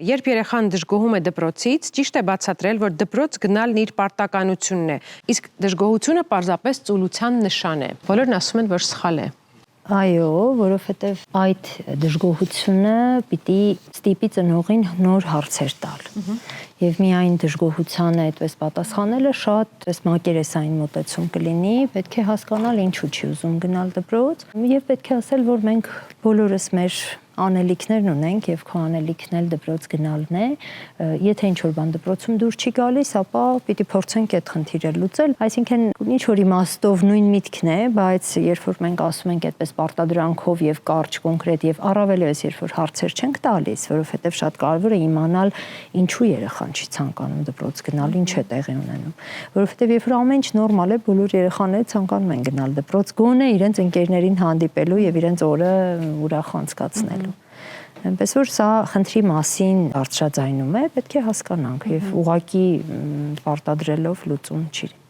Երբ երեխան դժգոհում է դպրոցից, ճիշտ է բացատրել, որ դպրոց գնալն իր պարտականությունն է, իսկ դժգոհությունը պարզապես ծուլության նշան է։ Բոլորն ասում են, որ սխալ է։ Այո, որովհետև այդ դժգոհությունը պիտի ստիպի ծնողին նոր հարցեր տալ։ Եվ միայն դժգոհությանը այդպես պատասխանելը շատ մակերեսային մոտեցում կլինի, պետք է հասկանալ ինչու չի ուզում գնալ դպրոց, եւ պետք է ասել, որ մենք բոլորս մեր անելիքներն ունենք եւ քո անելիքն էլ դպրոց գնալն է, եթե ինչ-որ բան դպրոցում դուր չի գալիս, ապա պիտի փորձենք այդ խնդիրը լուծել, այսինքն ինչ-որ իմաստով նույն միտքն է, բայց երբ որ մենք ասում ենք այդպես պարտադրանքով եւ կարճ կոնկրետ եւ առավել եւս երբ որ հարցեր չենք տալիս, որովհետեւ շատ կարեւոր է իմանալ ինչու երեխան չի ցանկանում դպրոց գնալ, ինչ է տեղի ունենում, որովհետեւ երբ որ ամեն ինչ նորմալ է, բոլոր երեխաները ցանկանում են գնալ դպրոց, գոնե իրենց ընկերներին հանդիպելու եւ իրենց օրը ուրախ անցկացնելու։ Այնպես որ սա խնդրի մասին բարձրաձայնում է, պետք է հասկանանք եւ ուղղակի պարտադրելով լուծում չի։